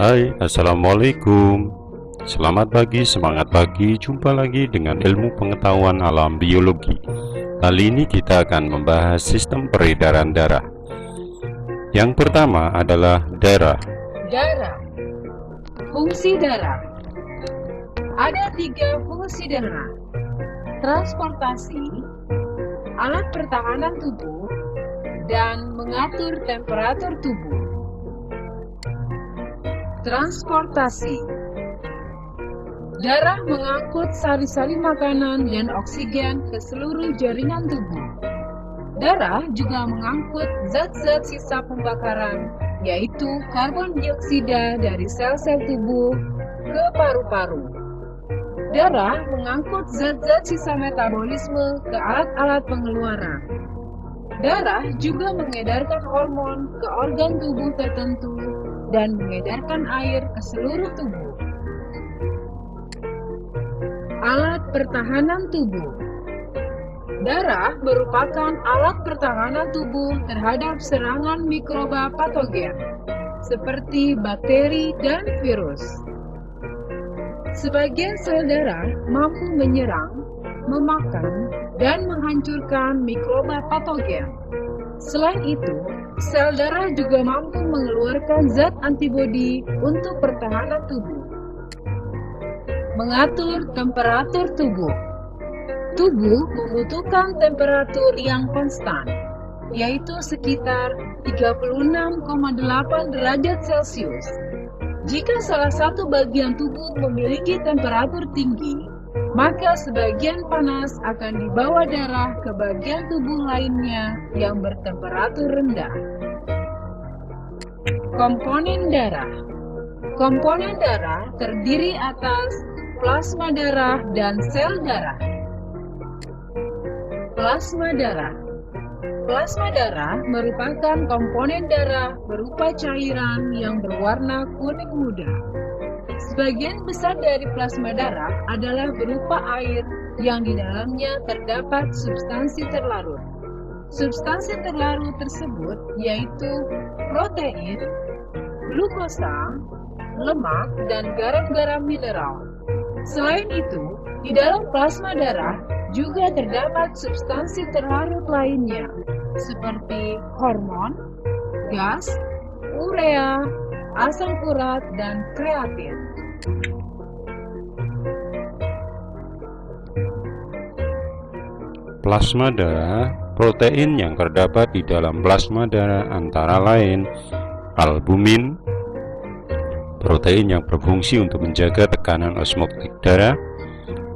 Hai, assalamualaikum. Selamat pagi, semangat pagi. Jumpa lagi dengan ilmu pengetahuan alam biologi. Kali ini kita akan membahas sistem peredaran darah. Yang pertama adalah darah. Darah. Fungsi darah. Ada 3 fungsi darah: transportasi, alat pertahanan tubuh, dan mengatur temperatur tubuh. Transportasi. Darah mengangkut sari-sari makanan dan oksigen ke seluruh jaringan tubuh. Darah juga mengangkut zat-zat sisa pembakaran, yaitu karbon dioksida dari sel-sel tubuh ke paru-paru. Darah mengangkut zat-zat sisa metabolisme ke alat-alat pengeluaran. Darah juga mengedarkan hormon ke organ tubuh tertentu dan mengedarkan air ke seluruh tubuh. Alat pertahanan tubuh. Darah merupakan alat pertahanan tubuh terhadap serangan mikroba patogen, seperti bakteri dan virus. Sebagian sel darah mampu menyerang, memakan, dan menghancurkan mikroba patogen. Selain itu, sel darah juga mampu mengeluarkan zat antibodi untuk pertahanan tubuh. Mengatur temperatur tubuh. Tubuh membutuhkan temperatur yang konstan, yaitu sekitar 36,8 derajat Celcius. Jika salah satu bagian tubuh memiliki temperatur tinggi, maka sebagian panas akan dibawa darah ke bagian tubuh lainnya yang bertemperatur rendah. Komponen darah. Komponen darah terdiri atas plasma darah dan sel darah. Plasma darah. Plasma darah merupakan komponen darah berupa cairan yang berwarna kuning muda. Sebagian besar dari plasma darah adalah berupa air yang di dalamnya terdapat substansi terlarut. Substansi terlarut tersebut yaitu protein, glukosa, lemak, dan garam-garam mineral. Selain itu, di dalam plasma darah juga terdapat substansi terlarut lainnya, seperti hormon, gas, urea, asam urat, dan kreatin. Plasma darah. Protein yang terdapat di dalam plasma darah antara lain albumin, protein yang berfungsi untuk menjaga tekanan osmotik darah.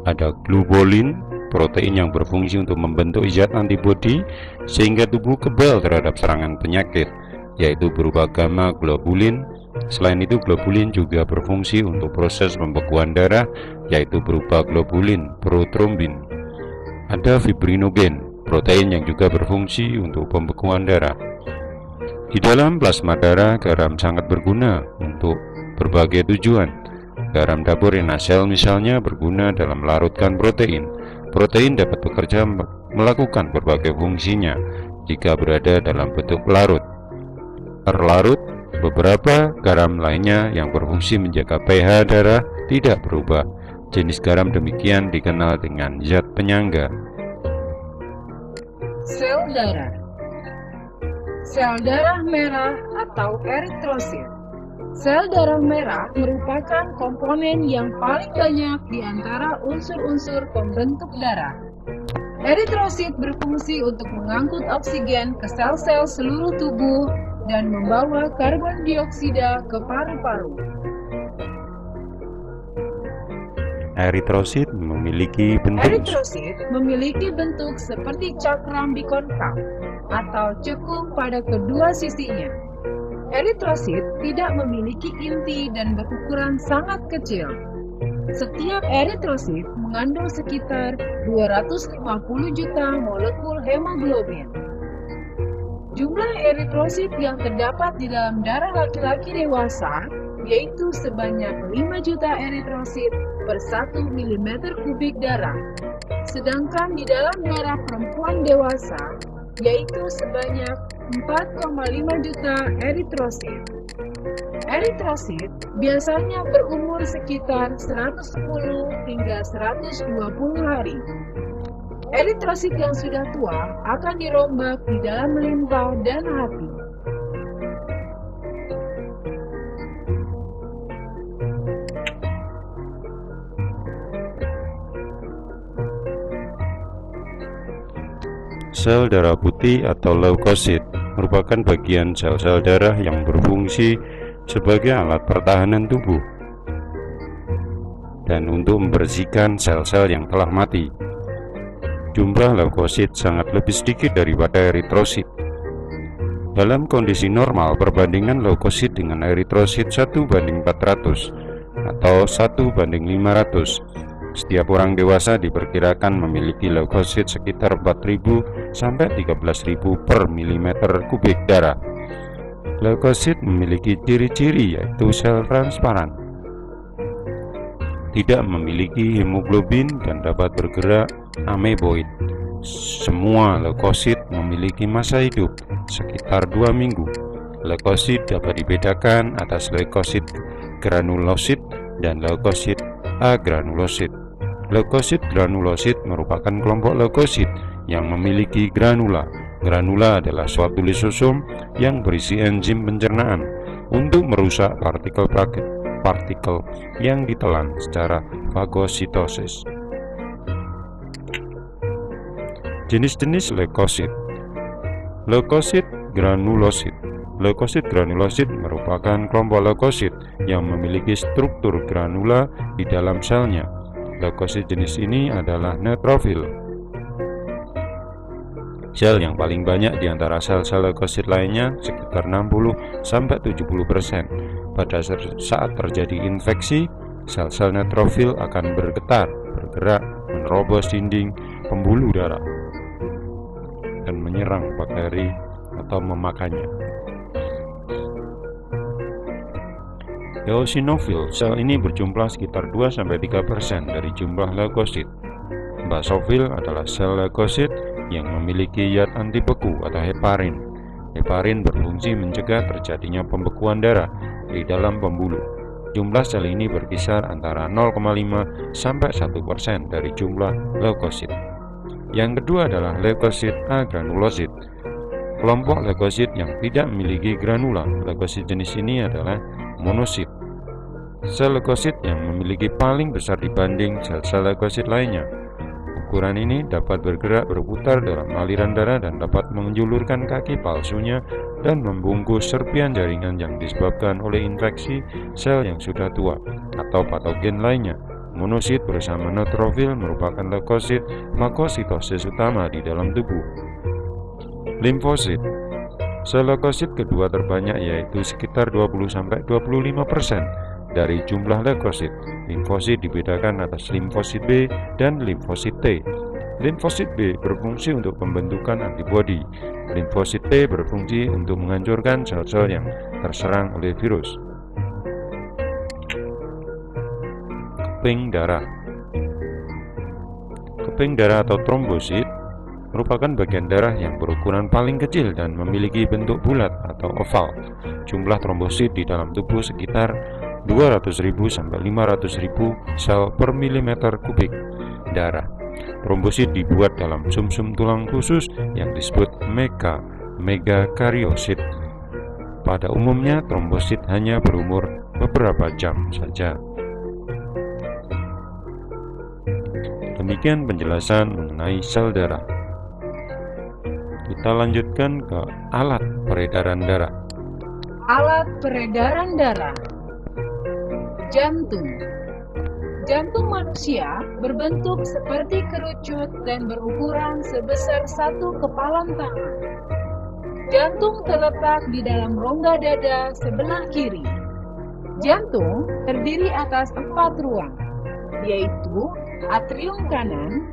Ada globulin, protein yang berfungsi untuk membentuk zat antibodi sehingga tubuh kebal terhadap serangan penyakit, yaitu berupa gamma globulin. Selain itu, globulin juga berfungsi untuk proses pembekuan darah, yaitu berupa globulin protrombin. Ada fibrinogen, protein yang juga berfungsi untuk pembekuan darah. Di dalam plasma darah, garam sangat berguna untuk berbagai tujuan. Garam dapur renasel misalnya berguna dalam melarutkan protein. Protein dapat bekerja melakukan berbagai fungsinya jika berada dalam bentuk larut. Terlarut, beberapa garam lainnya yang berfungsi menjaga pH darah tidak berubah. Jenis garam demikian dikenal dengan zat penyangga. Sel darah. Sel darah merah atau eritrosit. Sel darah merah merupakan komponen yang paling banyak di antara unsur-unsur pembentuk darah. Eritrosit berfungsi untuk mengangkut oksigen ke sel-sel seluruh tubuh dan membawa karbon dioksida ke paru-paru. Eritrosit memiliki bentuk seperti cakram bikonkav atau cekung pada kedua sisinya. Eritrosit tidak memiliki inti dan berukuran sangat kecil. Setiap eritrosit mengandung sekitar 250 juta molekul hemoglobin. Jumlah eritrosit yang terdapat di dalam darah laki-laki dewasa yaitu sebanyak 5 juta eritrosit per 1 mm kubik darah. Sedangkan di dalam darah perempuan dewasa yaitu sebanyak 4,5 juta eritrosit. Eritrosit biasanya berumur sekitar 110 hingga 120 hari. Eritrosit yang sudah tua akan dirombak di dalam limpa dan hati. Sel darah putih atau leukosit merupakan bagian sel-sel darah yang berfungsi sebagai alat pertahanan tubuh dan untuk membersihkan sel-sel yang telah mati. Jumlah leukosit sangat lebih sedikit daripada eritrosit. Dalam kondisi normal, perbandingan leukosit dengan eritrosit 1:400 atau 1:500. Setiap orang dewasa diperkirakan memiliki leukosit sekitar 4.000 sampai 13.000 per milimeter kubik darah. Leukosit memiliki ciri-ciri yaitu sel transparan, tidak memiliki hemoglobin dan dapat bergerak ameboid. Semua leukosit memiliki masa hidup sekitar 2 minggu. Leukosit dapat dibedakan atas leukosit granulosit dan leukosit agranulosit. Leukosit granulosit merupakan kelompok leukosit yang memiliki granula. Granula adalah suatu lisosom yang berisi enzim pencernaan untuk merusak partikel yang ditelan secara fagositosis. Jenis-jenis leukosit. Leukosit granulosit. Leukosit granulosit merupakan kelompok leukosit yang memiliki struktur granula di dalam selnya. Leukosit jenis ini adalah neutrofil. Sel yang paling banyak di antara sel-sel leukosit lainnya sekitar 60-70%. Pada saat terjadi infeksi, sel-sel neutrofil akan bergetar, bergerak, menerobos dinding pembuluh darah dan menyerang bakteri atau memakannya. Eosinofil, sel ini berjumlah sekitar 2-3% dari jumlah leukosit. Basofil adalah sel leukosit yang memiliki zat anti beku atau heparin. Heparin berfungsi mencegah terjadinya pembekuan darah di dalam pembuluh. Jumlah sel ini berkisar antara 0,5-1% dari jumlah leukosit. Yang kedua adalah leukosit agranulosit. Kelompok leukosit yang tidak memiliki granula. Leukosit jenis ini adalah monosit. Sel leukosit yang memiliki paling besar dibanding sel-sel leukosit lainnya. Ukuran ini dapat bergerak berputar dalam aliran darah dan dapat menjulurkan kaki palsunya dan membungkus serpian jaringan yang disebabkan oleh infeksi sel yang sudah tua atau patogen lainnya. Monosit bersama neutrofil merupakan leukosit fagositosis utama di dalam tubuh. Limfosit. Sel leukosit kedua terbanyak yaitu sekitar 20-25% dari jumlah leukosit. Limfosit dibedakan atas limfosit B dan limfosit T. Limfosit B berfungsi untuk pembentukan antibodi. Limfosit T berfungsi untuk menghancurkan sel-sel yang terserang oleh virus. Keping darah. Keping darah atau trombosit merupakan bagian darah yang berukuran paling kecil dan memiliki bentuk bulat atau oval. Jumlah trombosit di dalam tubuh sekitar 200.000 sampai 500.000 sel per milimeter kubik darah. Trombosit dibuat dalam sumsum tulang khusus yang disebut megakariosit. Pada umumnya trombosit hanya berumur beberapa jam saja. Demikian penjelasan mengenai sel darah. Kita lanjutkan ke alat peredaran darah. Alat peredaran darah. Jantung. Jantung manusia berbentuk seperti kerucut dan berukuran sebesar satu kepalan tangan. Jantung terletak di dalam rongga dada sebelah kiri. Jantung terdiri atas 4 ruang, yaitu atrium kanan,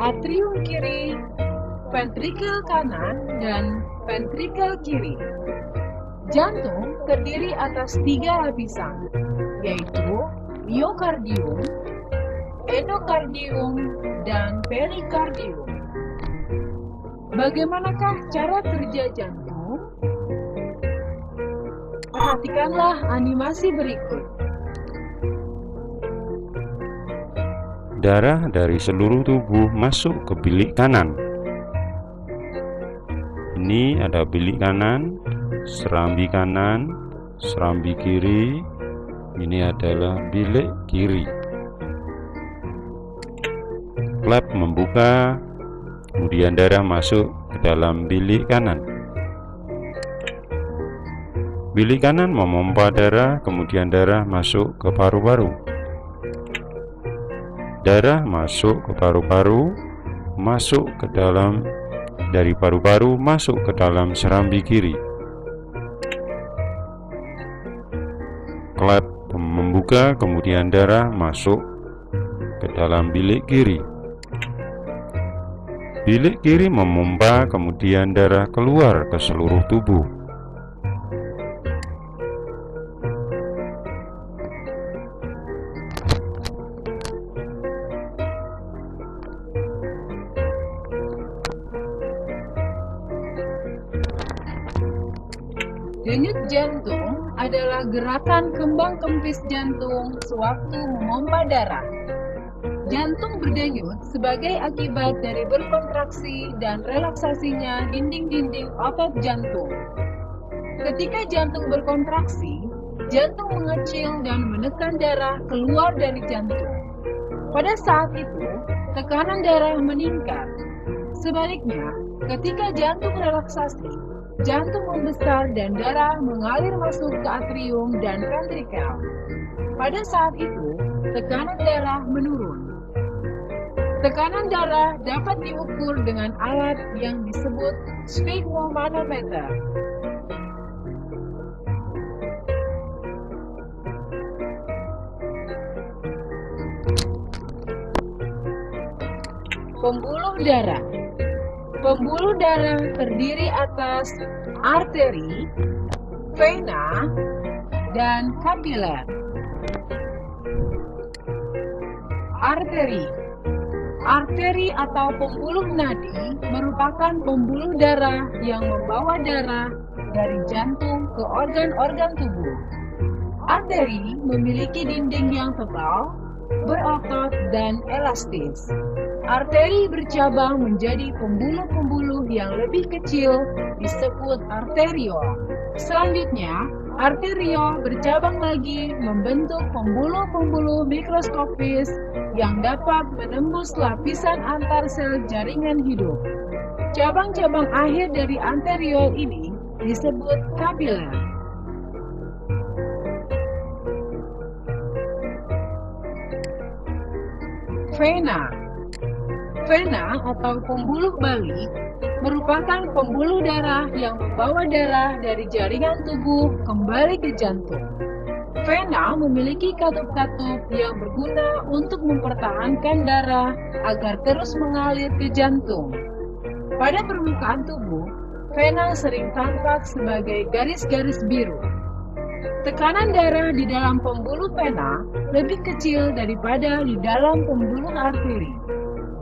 atrium kiri, ventrikel kanan, dan ventrikel kiri. Jantung terdiri atas 3 lapisan, yaitu miokardium, endokardium, dan perikardium. Bagaimanakah cara kerja jantung? Perhatikanlah animasi berikut. Darah dari seluruh tubuh masuk ke bilik kanan. Ini ada bilik kanan, serambi kiri. Ini adalah bilik kiri. Klep membuka, kemudian darah masuk ke dalam bilik kanan. Bilik kanan memompa darah, kemudian darah masuk ke paru-paru. Darah masuk ke paru-paru, masuk ke dalam dari paru-paru masuk ke dalam serambi kiri. Klep membuka, kemudian darah masuk ke dalam bilik kiri. Bilik kiri memompa, kemudian darah keluar ke seluruh tubuh. Denyut jantung adalah gerakan kembang kempis jantung sewaktu memompa darah. Jantung berdenyut sebagai akibat dari berkontraksi dan relaksasinya dinding-dinding otot jantung. Ketika jantung berkontraksi, jantung mengecil dan menekan darah keluar dari jantung. Pada saat itu, tekanan darah meningkat. Sebaliknya, ketika jantung relaksasi, jantung membesar dan darah mengalir masuk ke atrium dan ventrikel. Pada saat itu, tekanan darah menurun. Tekanan darah dapat diukur dengan alat yang disebut sphygmomanometer. Pembuluh darah. Pembuluh darah terdiri atas arteri, vena, dan kapiler. Arteri. Arteri atau pembuluh nadi merupakan pembuluh darah yang membawa darah dari jantung ke organ-organ tubuh. Arteri memiliki dinding yang tebal, berotot, dan elastis. Arteri bercabang menjadi pembuluh-pembuluh yang lebih kecil disebut arteriol. Selanjutnya, arteriol bercabang lagi membentuk pembuluh-pembuluh mikroskopis yang dapat menembus lapisan antar sel jaringan hidup. Cabang-cabang akhir dari arteriol ini disebut kapiler. Vena. Vena atau pembuluh balik merupakan pembuluh darah yang membawa darah dari jaringan tubuh kembali ke jantung. Vena memiliki katup-katup yang berguna untuk mempertahankan darah agar terus mengalir ke jantung. Pada permukaan tubuh, vena sering tampak sebagai garis-garis biru. Tekanan darah di dalam pembuluh vena lebih kecil daripada di dalam pembuluh arteri.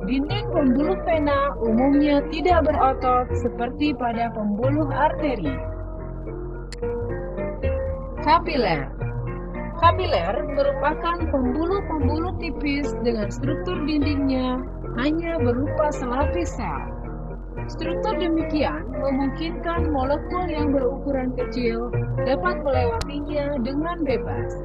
Dinding pembuluh vena umumnya tidak berotot seperti pada pembuluh arteri. Kapiler. Kapiler merupakan pembuluh-pembuluh tipis dengan struktur dindingnya hanya berupa selapis sel. Struktur demikian memungkinkan molekul yang berukuran kecil dapat melewatinya dengan bebas.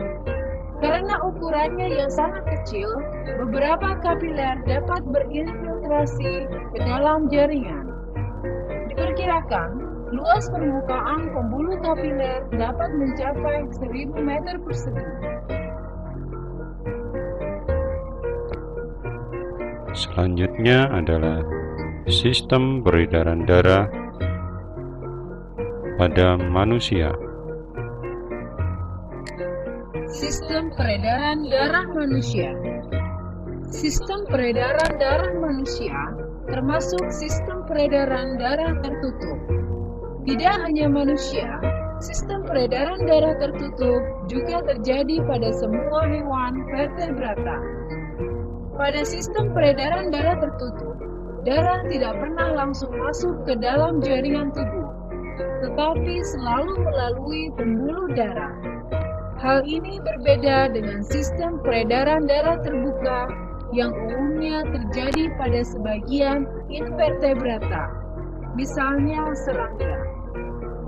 Karena ukurannya yang sangat kecil, beberapa kapiler dapat berinfiltrasi ke dalam jaringan. Diperkirakan, luas permukaan pembuluh kapiler dapat mencapai 1000 meter persegi. Selanjutnya adalah sistem peredaran darah pada manusia. Sistem peredaran darah manusia. Sistem peredaran darah manusia termasuk sistem peredaran darah tertutup. Tidak hanya manusia, sistem peredaran darah tertutup juga terjadi pada semua hewan vertebrata. Pada sistem peredaran darah tertutup, darah tidak pernah langsung masuk ke dalam jaringan tubuh. tetapi selalu melalui pembuluh darah. Hal ini berbeda dengan sistem peredaran darah terbuka yang umumnya terjadi pada sebagian invertebrata, misalnya serangga.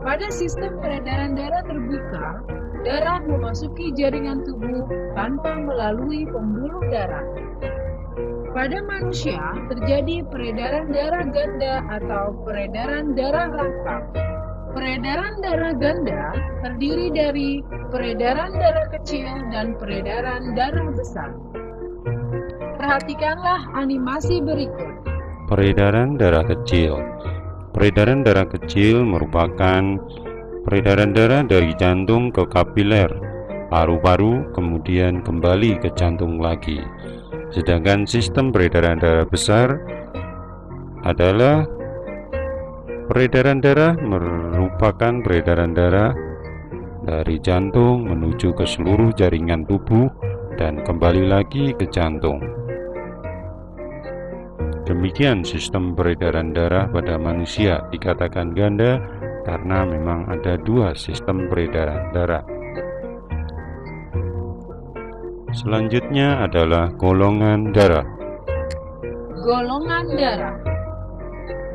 Pada sistem peredaran darah terbuka, darah memasuki jaringan tubuh tanpa melalui pembuluh darah. Pada manusia, terjadi peredaran darah ganda atau peredaran darah lengkap. Peredaran darah ganda terdiri dari peredaran darah kecil dan peredaran darah besar. Perhatikanlah animasi berikut. Peredaran darah kecil. Peredaran darah kecil merupakan peredaran darah dari jantung ke kapiler, paru-paru, kemudian kembali ke jantung lagi. Sedangkan sistem peredaran darah besar adalah peredaran darah merupakan peredaran darah dari jantung menuju ke seluruh jaringan tubuh dan kembali lagi ke jantung. Demikian sistem peredaran darah pada manusia dikatakan ganda karena memang ada dua sistem peredaran darah. Selanjutnya adalah golongan darah. Golongan darah.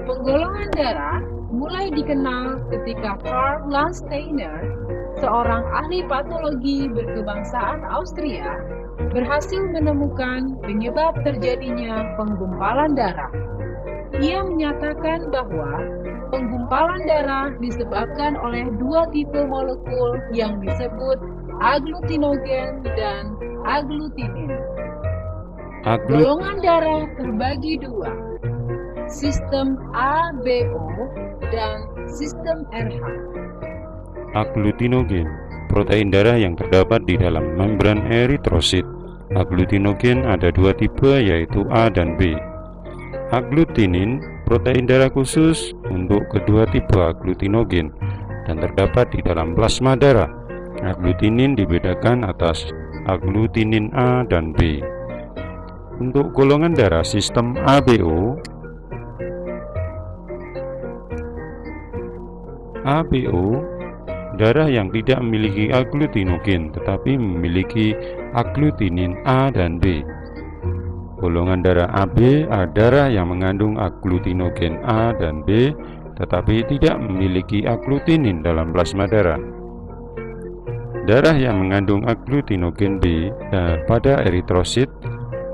Penggolongan darah mulai dikenal ketika Karl Landsteiner, seorang ahli patologi berkebangsaan Austria, berhasil menemukan penyebab terjadinya penggumpalan darah. Ia menyatakan bahwa penggumpalan darah disebabkan oleh dua tipe molekul yang disebut agglutinogen dan agglutinin. Golongan darah terbagi dua, sistem ABO dan sistem RH. Agglutinogen, protein darah yang terdapat di dalam membran eritrosit. Agglutinogen ada dua tipe, yaitu A dan B. Agglutinin, protein darah khusus untuk kedua tipe agglutinogen dan terdapat di dalam plasma darah. Agglutinin dibedakan atas agglutinin A dan B. Untuk golongan darah sistem ABO, darah yang tidak memiliki agglutinogen tetapi memiliki agglutinin A dan B. Golongan darah AB adalah darah yang mengandung agglutinogen A dan B tetapi tidak memiliki agglutinin dalam plasma darah. Darah yang mengandung agglutinogen B pada eritrosit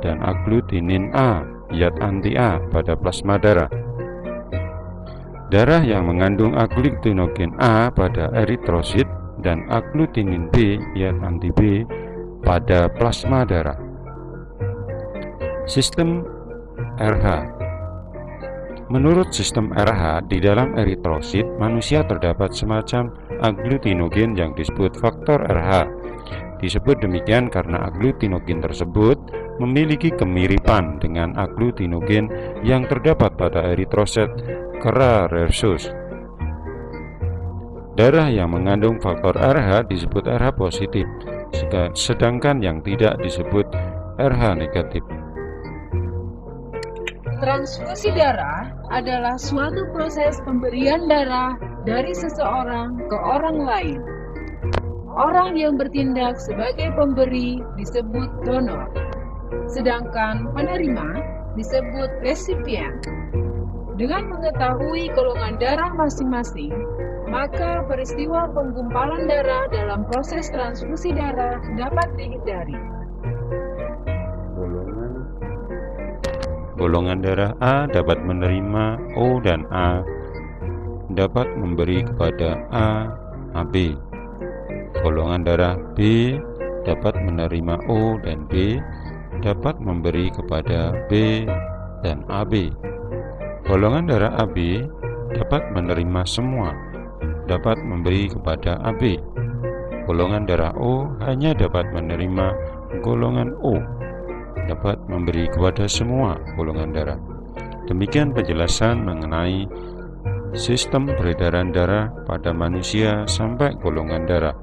dan agglutinin A, zat anti A pada plasma darah. Darah yang mengandung agglutinogen A pada eritrosit dan agglutinin B, zat anti B pada plasma darah. Sistem RH. Menurut sistem RH, di dalam eritrosit manusia terdapat semacam agglutinogen yang disebut faktor RH. Disebut demikian karena agglutinogen tersebut memiliki kemiripan dengan agglutinogen yang terdapat pada eritrosit Grass-Rhesus. Darah yang mengandung faktor RH disebut RH positif, sedangkan yang tidak disebut RH negatif. Transfusi darah adalah suatu proses pemberian darah dari seseorang ke orang lain. Orang yang bertindak sebagai pemberi disebut donor, sedangkan penerima disebut resipien. Dengan mengetahui golongan darah masing-masing, maka peristiwa penggumpalan darah dalam proses transfusi darah dapat dihindari. Golongan darah A dapat menerima O dan A, dapat memberi kepada A, AB. Golongan darah B dapat menerima O dan B, dapat memberi kepada B dan AB. Golongan darah AB dapat menerima semua, dapat memberi kepada AB. Golongan darah O hanya dapat menerima golongan O, dapat memberi kepada semua golongan darah. Demikian penjelasan mengenai sistem peredaran darah pada manusia sampai golongan darah.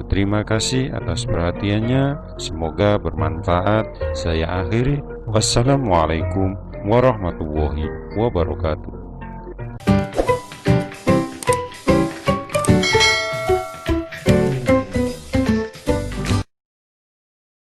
Terima kasih atas perhatiannya, semoga bermanfaat. Saya akhiri, wassalamualaikum warahmatullahi wabarakatuh.